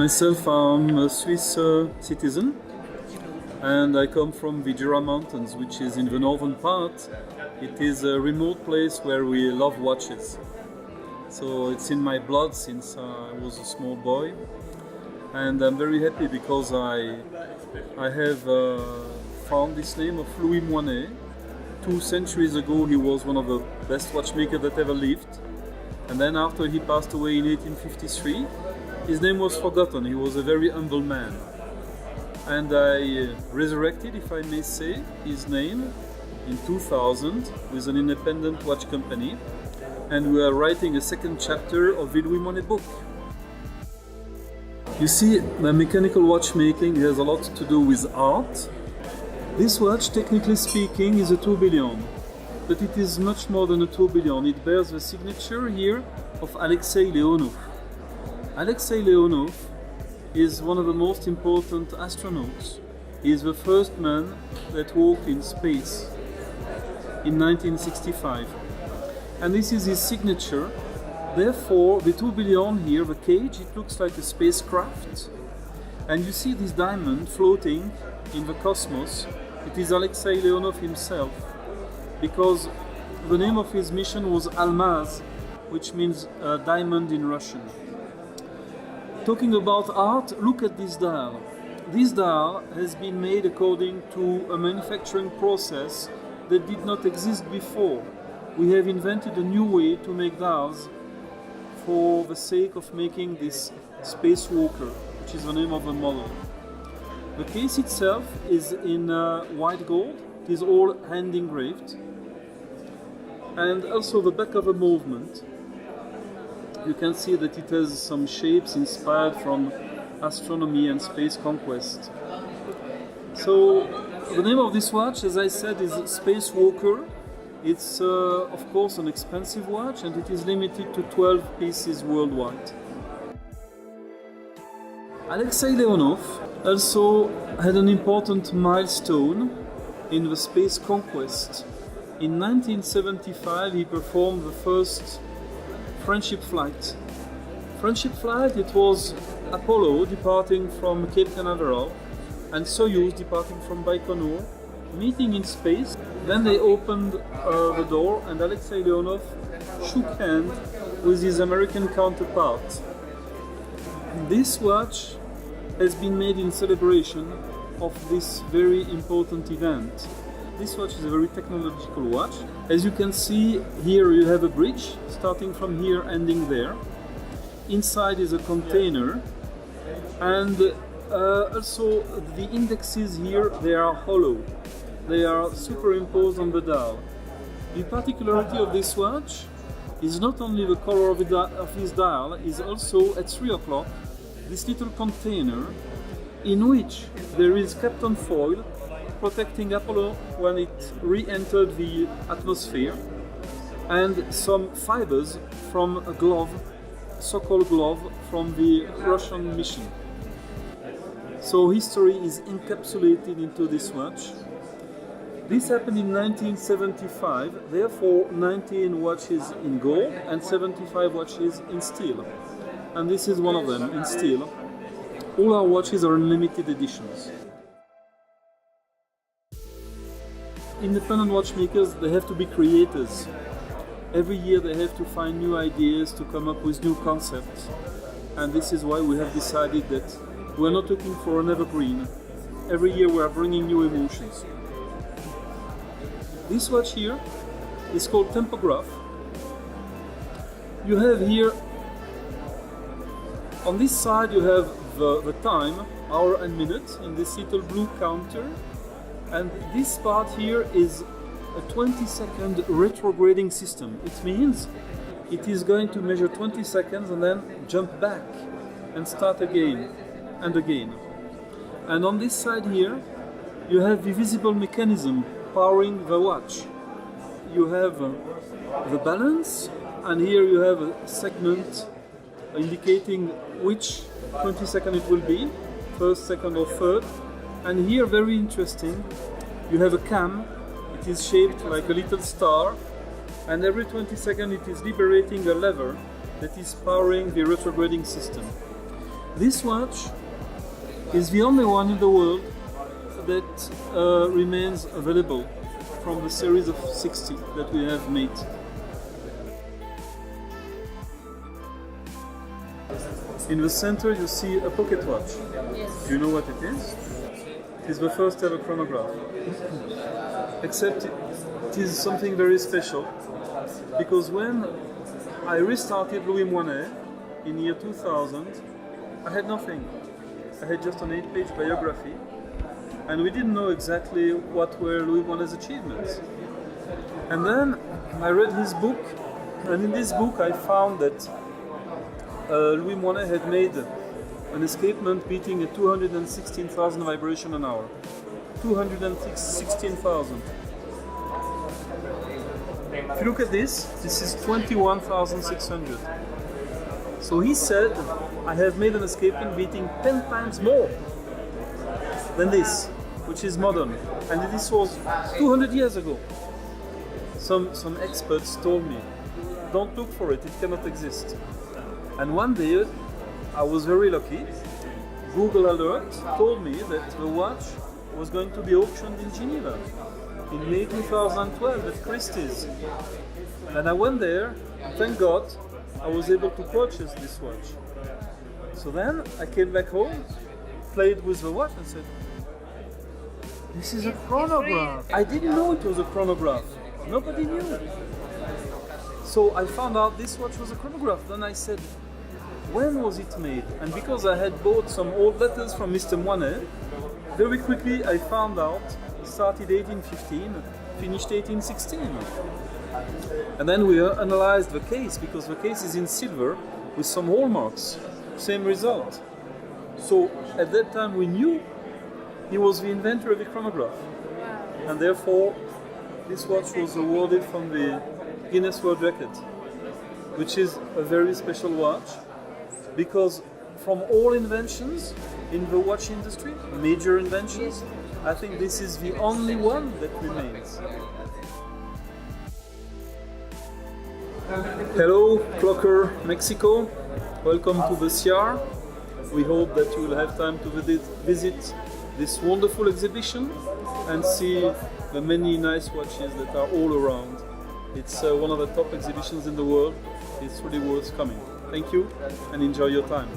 Myself, I'm a Swiss citizen, and I come from the Jura Mountains, which is in the northern part. It is a remote place where we love watches. So it's in my blood since I was a small boy, and I'm very happy because I have found this name of Louis Moinet. 2 centuries ago he was one of the best watchmakers that ever lived, and then after he passed away in 1853, his name was forgotten. He was a very humble man, and I resurrected, if I may say, his name in 2000 with an independent watch company, and we are writing a second chapter of the Louis Moinet book. You see, the mechanical watchmaking has a lot to do with art. This watch, technically speaking, is a tourbillon, but it is much more than a tourbillon. It bears the signature here of Alexei Leonov. Alexei Leonov is one of the most important astronauts. He is the first man that walked in space in 1965. And this is his signature. Therefore, the tourbillon here, the cage, it looks like a spacecraft. And you see this diamond floating in the cosmos. It is Alexei Leonov himself, because the name of his mission was Almaz, which means diamond in Russian. Talking about art, look at this dial. This dial has been made according to a manufacturing process that did not exist before. We have invented a new way to make dials for the sake of making this spacewalker, which is the name of the model. The case itself is in white gold. It is all hand engraved. And also the back of the movement. You can see that it has some shapes inspired from astronomy and space conquest. So the name of this watch, as I said, is Spacewalker. It's of course an expensive watch, and it is limited to 12 pieces worldwide. Alexei Leonov also had an important milestone in the space conquest. In 1975 he performed the first friendship flight. Friendship flight, it was Apollo departing from Cape Canaveral and Soyuz departing from Baikonur, meeting in space. Then they opened the door and Alexei Leonov shook hands with his American counterpart. This watch has been made in celebration of this very important event. This watch is a very technological watch. As you can see, here you have a bridge, starting from here, ending there. Inside is a container, and also the indexes here, they are hollow. They are superimposed on the dial. The particularity of this watch is not only the color of his dial, is also at 3 o'clock, this little container in which there is Kapton foil protecting Apollo when it re-entered the atmosphere, and some fibers from a glove, Sokol glove, from the Russian mission. So history is encapsulated into this watch. This happened in 1975, therefore 19 watches in gold and 75 watches in steel. And this is one of them, in steel. All our watches are in limited editions. Independent watchmakers, they have to be creators. Every year they have to find new ideas, to come up with new concepts. And this is why we have decided that we're not looking for an evergreen. Every year we are bringing new emotions. This watch here is called Tempograph. You have here, on this side you have the time, hour and minute, in this little blue counter. And this part here is a 20-second retrograding system. It means it is going to measure 20 seconds and then jump back and start again and again. And on this side here, you have the visible mechanism powering the watch. You have the balance, and here you have a segment indicating which 20 second it will be, first, second or third. And here, very interesting, you have a cam. It is shaped like a little star, and every 20 seconds it is liberating a lever that is powering the retrograding system. This watch is the only one in the world that remains available from the series of 60 that we have made. In the center you see a pocket watch. Yes. Do you know what it is? It is the first ever chronograph. Except it is something very special, because when I restarted Louis Moinet in year 2000, I had nothing. I had just an 8-page biography, and we didn't know exactly what were Louis Moinet's achievements. And then I read his book, and in this book I found that Louis Moinet had made an escapement beating at 216,000 vibrations an hour. 216,000. If you look at this is 21,600. So he said, I have made an escapement beating 10 times more than this, which is modern. And this was 200 years ago. Some experts told me, don't look for it, it cannot exist. And one day, I was very lucky. Google Alert told me that the watch was going to be auctioned in Geneva in May 2012 at Christie's. And I went there, and thank God, I was able to purchase this watch. So then I came back home, played with the watch and said, this is a chronograph. I didn't know it was a chronograph. Nobody knew. So I found out this watch was a chronograph. Then I said, when was it made? And because I had bought some old letters from Mr. Moinet, very quickly I found out it started 1815, finished 1816. And then we analyzed the case, because the case is in silver with some hallmarks. Same result. So at that time we knew he was the inventor of the chronograph. And therefore this watch was awarded from the Guinness World Record, which is a very special watch, because from all inventions in the watch industry, major inventions, I think this is the only one that remains. Hello, Klokker, Mexico. Welcome to the Schaller. We hope that you will have time to visit this wonderful exhibition and see the many nice watches that are all around. It's one of the top exhibitions in the world. It's really worth coming. Thank you and enjoy your time.